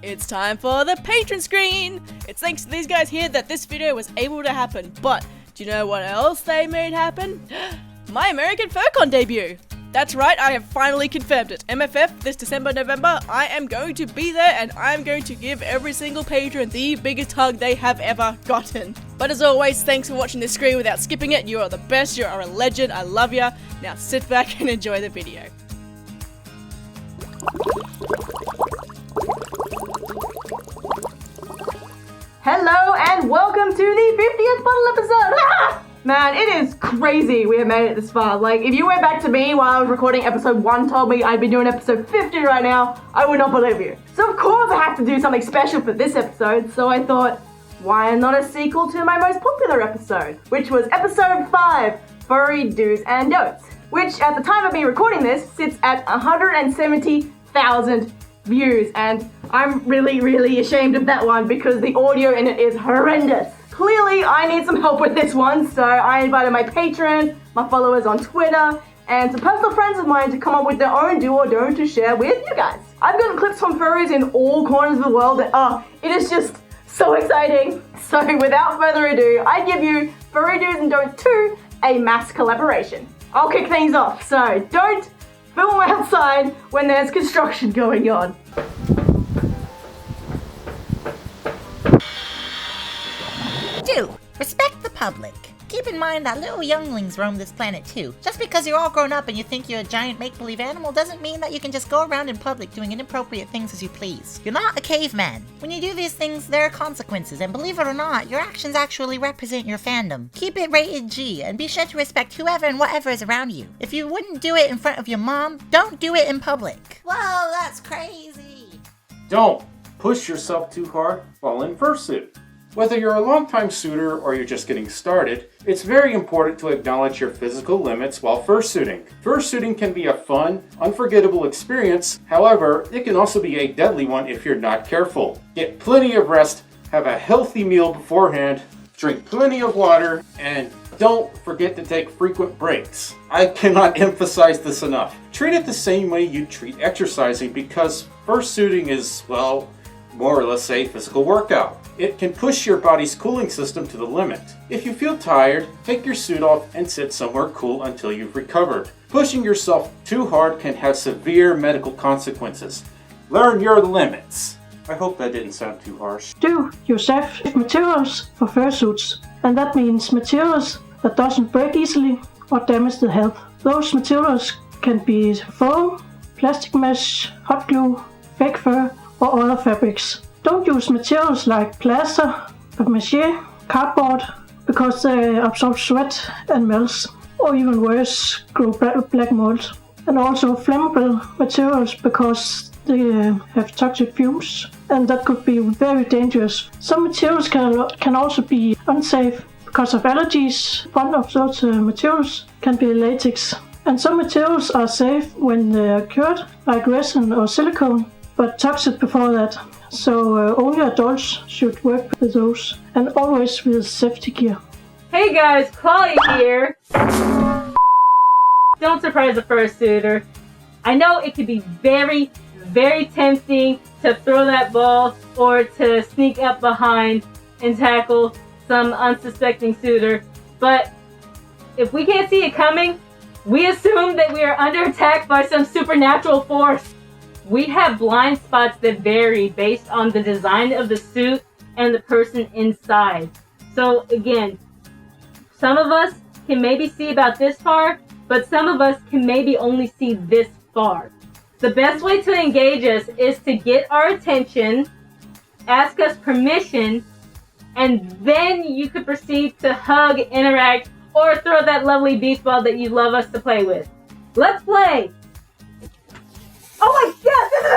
It's time for the patron screen! It's thanks to these guys here that this video was able to happen, but do you know what else they made happen? My American FurCon debut! That's right, I have finally confirmed it. MFF this December, November, I am going to be there and I am going to give every single patron the biggest hug they have ever gotten. But as always, thanks for watching this screen without skipping it. You are the best, you are a legend, I love ya. Now sit back and enjoy the video. Hello and welcome to the 50th bottle episode! Ah! Man, it is crazy we have made it this far. Like, if you went back to me while I was recording episode 1, told me I'd be doing episode 50 right now, I would not believe you. So of course I have to do something special for this episode, so I thought, why not a sequel to my most popular episode, which was episode 5, Furry Do's and Don'ts, which at the time of me recording this sits at 170,000 views, and I'm really ashamed of that one because the audio in it is horrendous. Clearly, I need some help with this one, so I invited my patrons, my followers on Twitter, and some personal friends of mine to come up with their own do or don't to share with you guys. I've gotten clips from furries in all corners of the world, and it is just so exciting. So without further ado, I give you Furry Do's and Don'ts 2, a mass collaboration. I'll kick things off, so don't film outside when there's construction going on. Do respect the public. Keep in mind that little younglings roam this planet too. Just because you're all grown up and you think you're a giant make-believe animal doesn't mean that you can just go around in public doing inappropriate things as you please. You're not a caveman. When you do these things, there are consequences, and believe it or not, your actions actually represent your fandom. Keep it rated G, and be sure to respect whoever and whatever is around you. If you wouldn't do it in front of your mom, don't do it in public. Whoa, that's crazy. Don't push yourself too hard while in fursuit. Whether you're a long-time suitor or you're just getting started, it's very important to acknowledge your physical limits while fursuiting. Fursuiting can be a fun, unforgettable experience. However, it can also be a deadly one if you're not careful. Get plenty of rest, have a healthy meal beforehand, drink plenty of water, and don't forget to take frequent breaks. I cannot emphasize this enough. Treat it the same way you treat exercising because fursuiting is, well, more or less a physical workout. It can push your body's cooling system to the limit. If you feel tired, take your suit off and sit somewhere cool until you've recovered. Pushing yourself too hard can have severe medical consequences. Learn your limits. I hope that didn't sound too harsh. Do yourself materials for fursuits, and that means materials that doesn't break easily or damage the health. Those materials can be foam, plastic mesh, hot glue, fake fur, or other fabrics. Don't use materials like plaster, papier-mâché, cardboard, because they absorb sweat and melts, or even worse, grow black mold. And also flammable materials because they have toxic fumes, and that could be very dangerous. Some materials can also be unsafe because of allergies. One of those materials can be latex. And some materials are safe when they are cured, like resin or silicone, but toxic before that. So only adults should work with those, and always with safety gear. Hey guys, Chloe here. Don't surprise a fursuiter. I know it can be very tempting to throw that ball or to sneak up behind and tackle some unsuspecting suitor, but if we can't see it coming, we assume that we are under attack by some supernatural force. We have blind spots that vary based on the design of the suit and the person inside. So again, some of us can maybe see about this far, but some of us can maybe only see this far. The best way to engage us is to get our attention, ask us permission, and then you could proceed to hug, interact, or throw that lovely beach ball that you love us to play with. Let's play! Oh my god, this is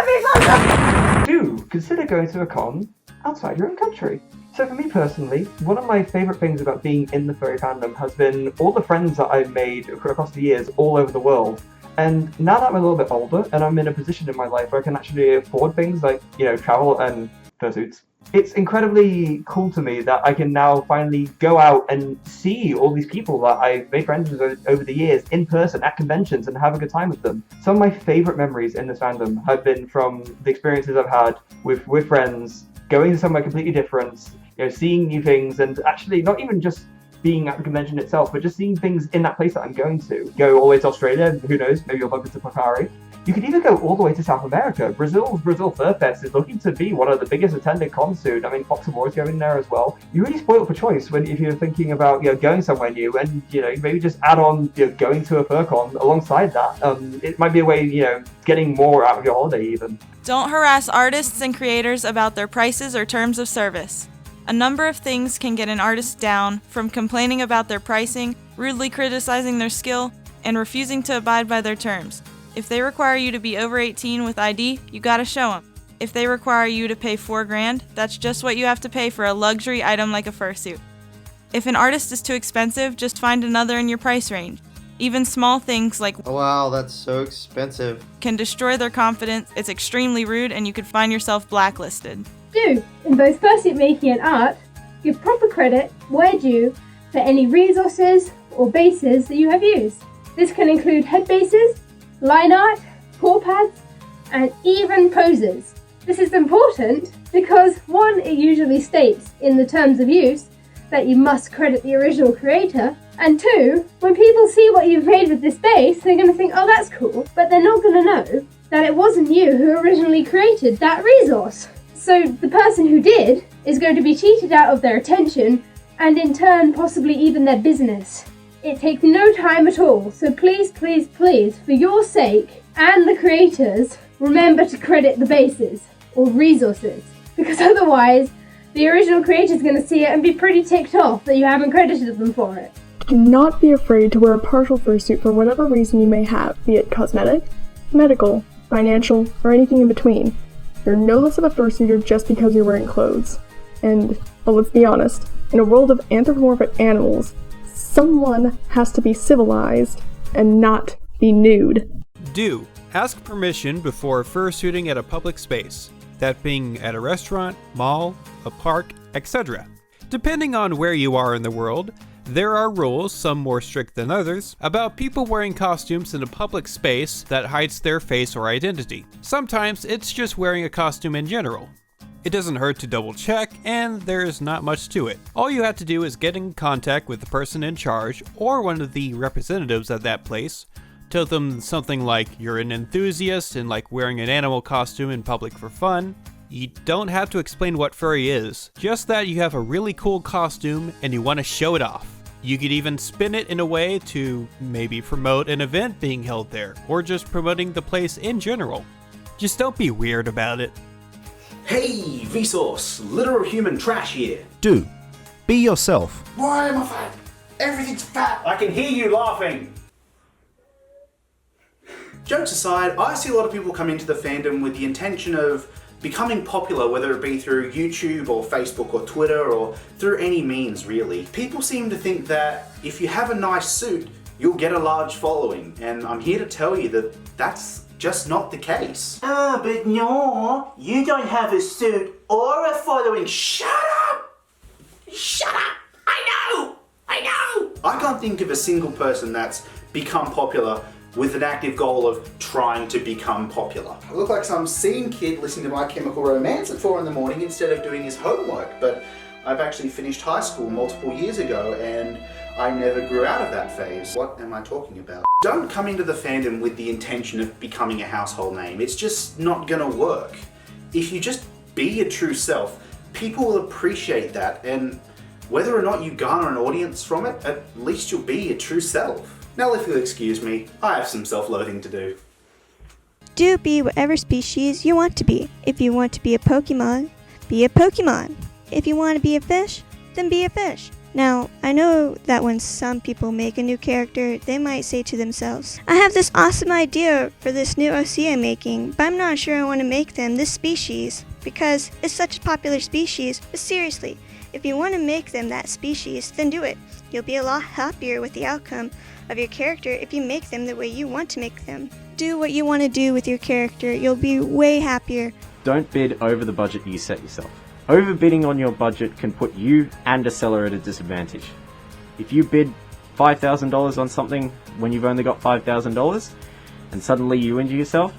amazing! Do consider going to a con outside your own country. So for me personally, one of my favourite things about being in the furry fandom has been all the friends that I've made across the years all over the world. And now that I'm a little bit older and I'm in a position in my life where I can actually afford things like, travel and fursuits, It's incredibly cool to me that I can now finally go out and see all these people that I've made friends with over the years in person at conventions and have a good time with them. Some of my favorite memories in this fandom have been from the experiences I've had with friends, going somewhere completely different, seeing new things, and actually not even just being at the convention itself, but just seeing things in that place that I'm going to. Go all the way to Australia, who knows, maybe you'll bump into Pocari. You could even go all the way to South America. Brazil Fur Fest is looking to be one of the biggest attended cons soon. I mean, Fox of War is going there as well. You're really spoiled for choice if you're thinking about going somewhere new, and maybe just add on going to a fur con alongside that. It might be a way getting more out of your holiday even. Don't harass artists and creators about their prices or terms of service. A number of things can get an artist down, from complaining about their pricing, rudely criticizing their skill, and refusing to abide by their terms. If they require you to be over 18 with ID, you gotta show them. If they require you to pay $4,000, that's just what you have to pay for a luxury item like a fursuit. If an artist is too expensive, just find another in your price range. Even small things like "Oh, wow, that's so expensive" can destroy their confidence. It's extremely rude, and you could find yourself blacklisted. Do, in both fursuit making and art, give proper credit where due for any resources or bases that you have used. This can include head bases, line art, paw pads, and even poses. This is important because 1, it usually states in the terms of use that you must credit the original creator, and 2, when people see what you've made with this base, they're going to think, oh, that's cool, but they're not going to know that it wasn't you who originally created that resource. So the person who did is going to be cheated out of their attention, and in turn possibly even their business. It takes no time at all, so please, please, please, for your sake and the creators, remember to credit the bases or resources, because otherwise the original creator is going to see it and be pretty ticked off that you haven't credited them for it. Do not be afraid to wear a partial fursuit for whatever reason you may have, be it cosmetic, medical, financial, or anything in between. You're no less of a fursuiter just because you're wearing clothes. And, well, let's be honest, in a world of anthropomorphic animals, someone has to be civilized and not be nude. Do ask permission before fursuiting at a public space, that being at a restaurant, mall, a park, etc. Depending on where you are in the world, there are rules, some more strict than others, about people wearing costumes in a public space that hides their face or identity. Sometimes it's just wearing a costume in general. It doesn't hurt to double check, and there's not much to it. All you have to do is get in contact with the person in charge or one of the representatives at that place. Tell them something like you're an enthusiast and like wearing an animal costume in public for fun. You don't have to explain what furry is, just that you have a really cool costume and you want to show it off. You could even spin it in a way to maybe promote an event being held there, or just promoting the place in general. Just don't be weird about it. Hey, Vsauce, literal human trash here. Do. Be yourself. Why am I fat? Everything's fat. I can hear you laughing. Jokes aside, I see a lot of people come into the fandom with the intention of becoming popular, whether it be through YouTube or Facebook or Twitter or through any means really. People seem to think that if you have a nice suit, you'll get a large following, and I'm here to tell you that that's just not the case. But no, you don't have a suit or a following. Shut up! Shut up! I know! I can't think of a single person that's become popular with an active goal of trying to become popular. I look like some scene kid listening to My Chemical Romance at 4 in the morning instead of doing his homework, but I've actually finished high school multiple years ago and I never grew out of that phase. What am I talking about? Don't come into the fandom with the intention of becoming a household name. It's just not gonna work. If you just be your true self, people will appreciate that, and whether or not you garner an audience from it, at least you'll be your true self. Now if you'll excuse me, I have some self-loathing to do. Do be whatever species you want to be. If you want to be a Pokemon, be a Pokemon. If you want to be a fish, then be a fish. Now, I know that when some people make a new character, they might say to themselves, I have this awesome idea for this new OC I'm making, but I'm not sure I want to make them this species, because it's such a popular species. But seriously, if you want to make them that species, then do it. You'll be a lot happier with the outcome of your character if you make them the way you want to make them. Do what you want to do with your character. You'll be way happier. Don't bid over the budget you set yourself. Overbidding on your budget can put you and a seller at a disadvantage. If you bid $5,000 on something when you've only got $5,000 and suddenly you injure yourself,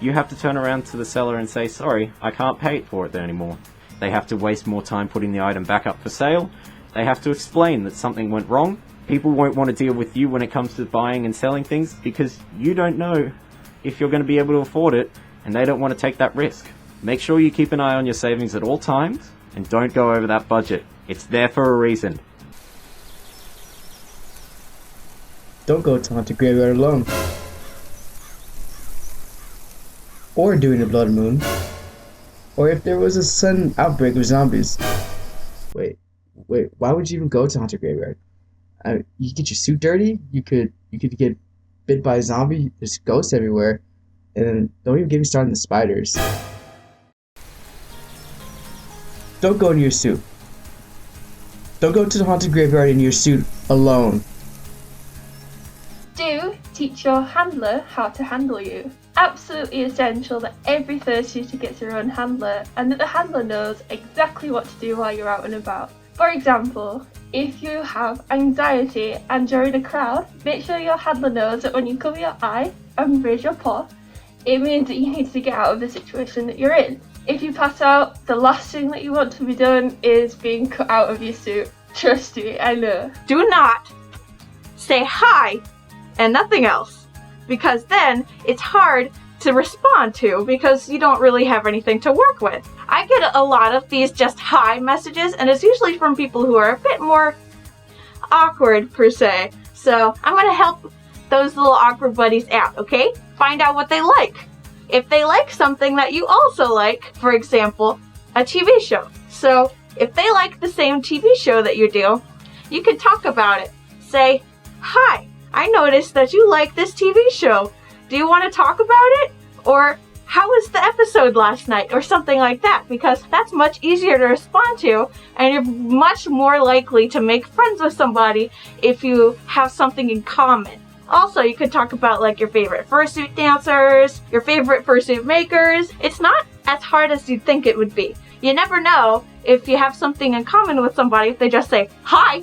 you have to turn around to the seller and say, sorry, I can't pay for it anymore. They have to waste more time putting the item back up for sale. They have to explain that something went wrong. People won't want to deal with you when it comes to buying and selling things because you don't know if you're going to be able to afford it, and they don't want to take that risk. Make sure you keep an eye on your savings at all times and don't go over that budget. It's there for a reason. Don't go to Haunted Graveyard alone. Or during the blood moon. Or if there was a sudden outbreak of zombies. Wait, why would you even go to Haunted Graveyard? You get your suit dirty, you could get bit by a zombie, there's ghosts everywhere, and don't even get me started on the spiders. Don't go in your suit. Don't go to the Haunted Graveyard in your suit alone. Do teach your handler how to handle you. Absolutely essential that every fursuiter gets their own handler and that the handler knows exactly what to do while you're out and about. For example, if you have anxiety and you're in a crowd, make sure your handler knows that when you cover your eye and raise your paw, it means that you need to get out of the situation that you're in. If you pass out, the last thing that you want to be done is being cut out of your suit. Trust me, I know. Do not say hi and nothing else, because then it's hard to respond to because you don't really have anything to work with. I get a lot of these just hi messages, and it's usually from people who are a bit more awkward per se. So I'm gonna help those little awkward buddies out, okay? Find out what they like. If they like something that you also like, for example, a TV show. So if they like the same TV show that you do, you can talk about it. Say, hi, I noticed that you like this TV show. Do you want to talk about it? Or how was the episode last night? Or something like that, because that's much easier to respond to, and you're much more likely to make friends with somebody if you have something in common. Also, you could talk about like your favorite fursuit dancers, your favorite fursuit makers. It's not as hard as you'd think it would be. You never know if you have something in common with somebody if they just say, hi.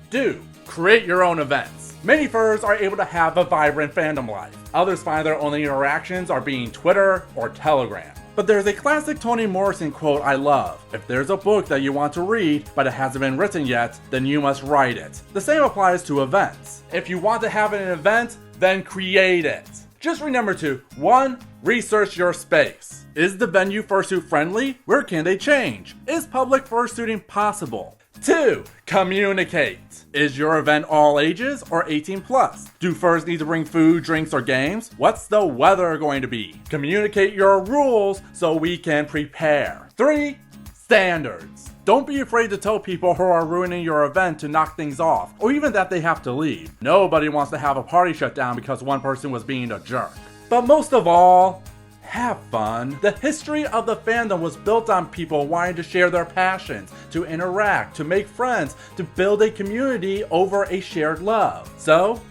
Do create your own events. Many furs are able to have a vibrant fandom life. Others find their only interactions are being Twitter or Telegram. But there's a classic Toni Morrison quote I love. If there's a book that you want to read, but it hasn't been written yet, then you must write it. The same applies to events. If you want to have an event, then create it. Just remember to 1. Research your space. Is the venue fursuit friendly? Where can they change? Is public fursuiting possible? 2. Communicate. Is your event all ages or 18 plus? Do furs need to bring food, drinks, or games? What's the weather going to be? Communicate your rules so we can prepare. 3. Standards. Don't be afraid to tell people who are ruining your event to knock things off, or even that they have to leave. Nobody wants to have a party shut down because one person was being a jerk. But most of all, have fun. The history of the fandom was built on people wanting to share their passions, to interact, to make friends, to build a community over a shared love. So,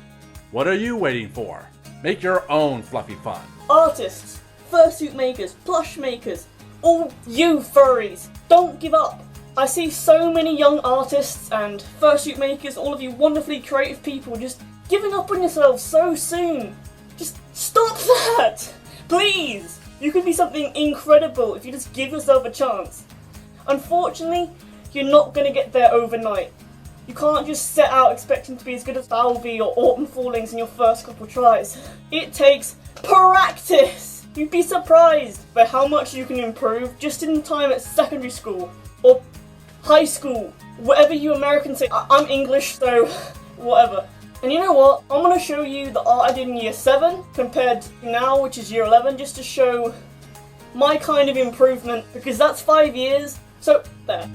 what are you waiting for? Make your own fluffy fun. Artists, fursuit makers, plush makers, all you furries, don't give up. I see so many young artists and fursuit makers, all of you wonderfully creative people just giving up on yourselves so soon. Just stop that! Please! You can be something incredible if you just give yourself a chance. Unfortunately, you're not going to get there overnight. You can't just set out expecting to be as good as Valvey or Autumn Fallings in your first couple tries. It takes practice! You'd be surprised by how much you can improve just in time at secondary school or high school, whatever you Americans say. I'm English, so whatever. And you know what? I'm going to show you the art I did in year 7 compared to now, which is year 11, just to show my kind of improvement, because that's 5 years, so there.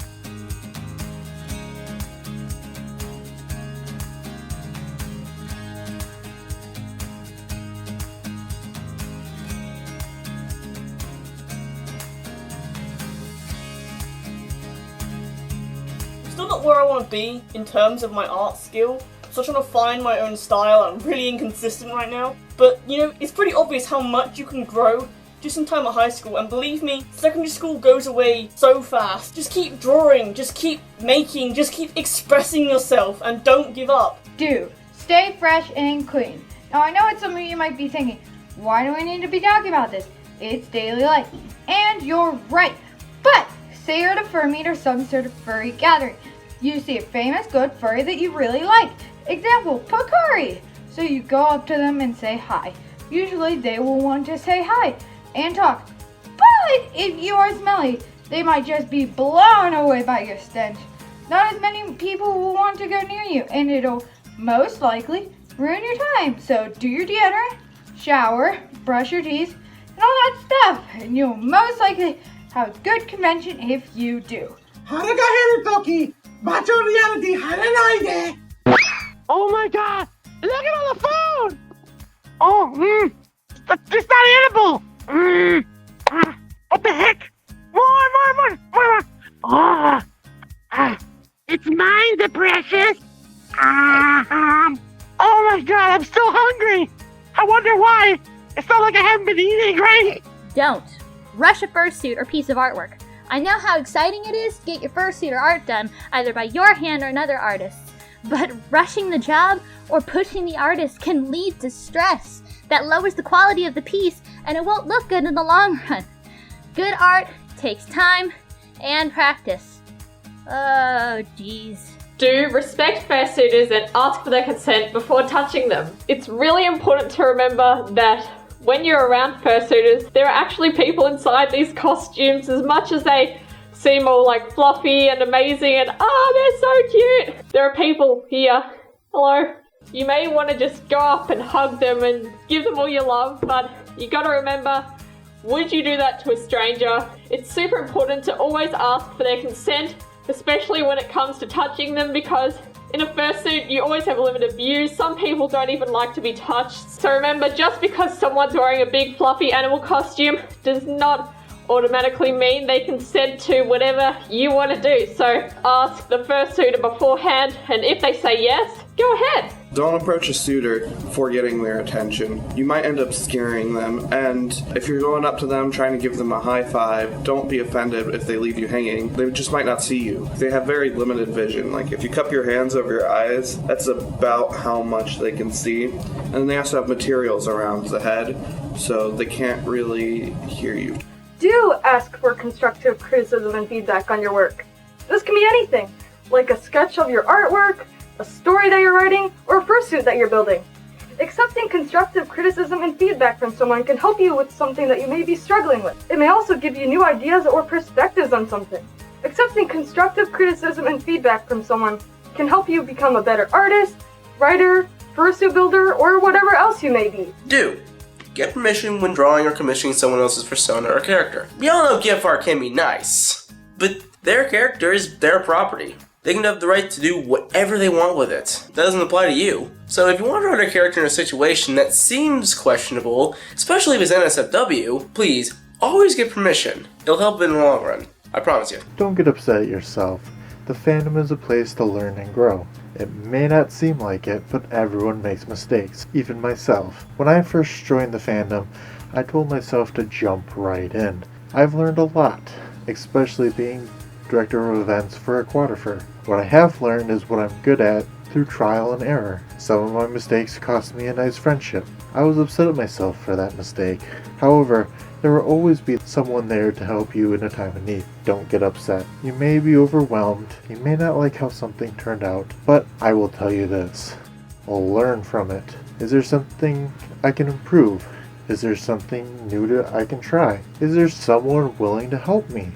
Still not where I want to be in terms of my art skill. So I'm trying to find my own style. I'm really inconsistent right now. But, you know, it's pretty obvious how much you can grow just in time at high school, and believe me, secondary school goes away so fast. Just keep drawing, just keep making, just keep expressing yourself, and don't give up. Do. Stay fresh and clean. Now I know what some of you might be thinking, why do we need to be talking about this? It's daily life. And you're right. But say you're at a fur meet or some sort of furry gathering. You see a famous good furry that you really like. Example, Pocari. So you go up to them and say hi. Usually they will want to say hi and talk. But if you are smelly, they might just be blown away by your stench. Not as many people will want to go near you, and it'll most likely ruin your time. So do your deodorant, shower, brush your teeth, and all that stuff, and you'll most likely have a good convention if you do. Oh my god! Look at all the food! Oh, it's not edible! What the heck? More! It's mine, the precious! Oh my god, I'm still hungry! I wonder why! It's not like I haven't been eating, right? Don't rush a fursuit or piece of artwork. I know how exciting it is to get your fursuit or art done, either by your hand or another artist's. But rushing the job or pushing the artist can lead to stress. That lowers the quality of the piece, and it won't look good in the long run. Good art takes time and practice. Oh, jeez. Do respect fursuiters and ask for their consent before touching them. It's really important to remember that when you're around fursuiters, there are actually people inside these costumes. As much as they seem all like fluffy and amazing and they're so cute, there are people here. Hello. You may want to just go up and hug them and give them all your love, but you gotta remember, would you do that to a stranger? It's super important to always ask for their consent, especially when it comes to touching them, because in a fursuit, you always have limited views. Some people don't even like to be touched. So remember, just because someone's wearing a big fluffy animal costume does not automatically mean they consent to whatever you want to do. So ask the fursuiter beforehand, and if they say yes, go ahead. Don't approach a suitor for getting their attention. You might end up scaring them, and if you're going up to them trying to give them a high five, don't be offended if they leave you hanging. They just might not see you. They have very limited vision. Like if you cup your hands over your eyes, that's about how much they can see. And they also have materials around the head, so they can't really hear you. Do ask for constructive criticism and feedback on your work. This can be anything, like a sketch of your artwork, a story that you're writing, or a fursuit that you're building. Accepting constructive criticism and feedback from someone can help you with something that you may be struggling with. It may also give you new ideas or perspectives on something. Accepting constructive criticism and feedback from someone can help you become a better artist, writer, fursuit builder, or whatever else you may be. Do get permission when drawing or commissioning someone else's persona or character. We all know gift art can be nice, but their character is their property. They can have the right to do whatever they want with it. That doesn't apply to you. So if you want to write a character in a situation that seems questionable, especially if it's NSFW, please always get permission. It'll help in the long run. I promise you. Don't get upset at yourself. The fandom is a place to learn and grow. It may not seem like it, but everyone makes mistakes, even myself. When I first joined the fandom, I told myself to jump right in. I've learned a lot, especially being director of events for Aquatifer. What I have learned is what I'm good at through trial and error. Some of my mistakes cost me a nice friendship. I was upset at myself for that mistake. However, there will always be someone there to help you in a time of need. Don't get upset. You may be overwhelmed, you may not like how something turned out, but I will tell you this. I'll learn from it. Is there something I can improve? Is there something new I can try? Is there someone willing to help me?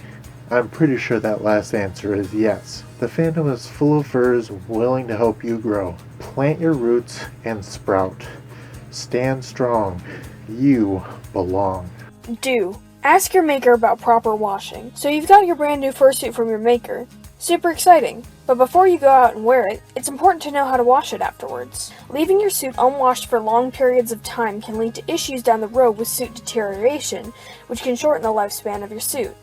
I'm pretty sure that last answer is yes. The fandom is full of furs willing to help you grow. Plant your roots and sprout. Stand strong. You belong. Do. Ask your maker about proper washing. So you've got your brand new fursuit from your maker. Super exciting. But before you go out and wear it, it's important to know how to wash it afterwards. Leaving your suit unwashed for long periods of time can lead to issues down the road with suit deterioration, which can shorten the lifespan of your suit.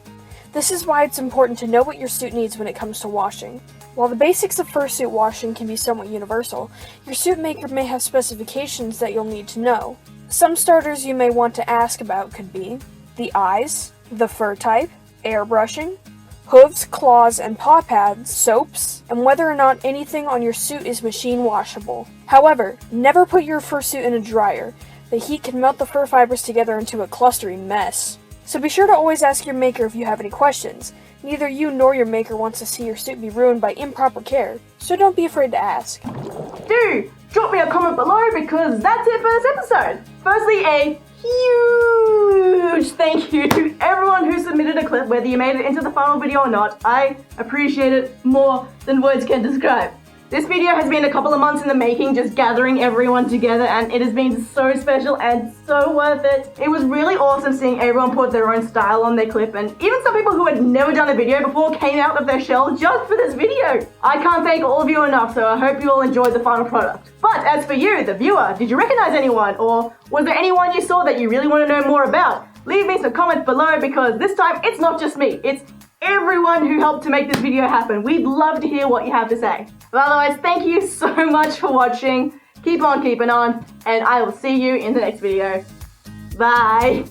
This is why it's important to know what your suit needs when it comes to washing. While the basics of fursuit washing can be somewhat universal, your suit maker may have specifications that you'll need to know. Some starters you may want to ask about could be, the eyes, the fur type, airbrushing, hooves, claws, and paw pads, soaps, and whether or not anything on your suit is machine washable. However, never put your fursuit in a dryer. The heat can melt the fur fibers together into a clustery mess. So be sure to always ask your maker if you have any questions. Neither you nor your maker wants to see your suit be ruined by improper care, so don't be afraid to ask. Do drop me a comment below because that's it for this episode. Firstly, a huge thank you to everyone who submitted a clip, whether you made it into the final video or not. I appreciate it more than words can describe. This video has been a couple of months in the making, just gathering everyone together, and it has been so special and so worth it. It was really awesome seeing everyone put their own style on their clip, and even some people who had never done a video before came out of their shell just for this video. I can't thank all of you enough, so I hope you all enjoyed the final product. But as for you, the viewer, did you recognize anyone, or was there anyone you saw that you really want to know more about? Leave me some comments below because this time it's not just me, it's everyone who helped to make this video happen. We'd love to hear what you have to say. But otherwise, thank you so much for watching. Keep on keeping on, and I will see you in the next video. Bye!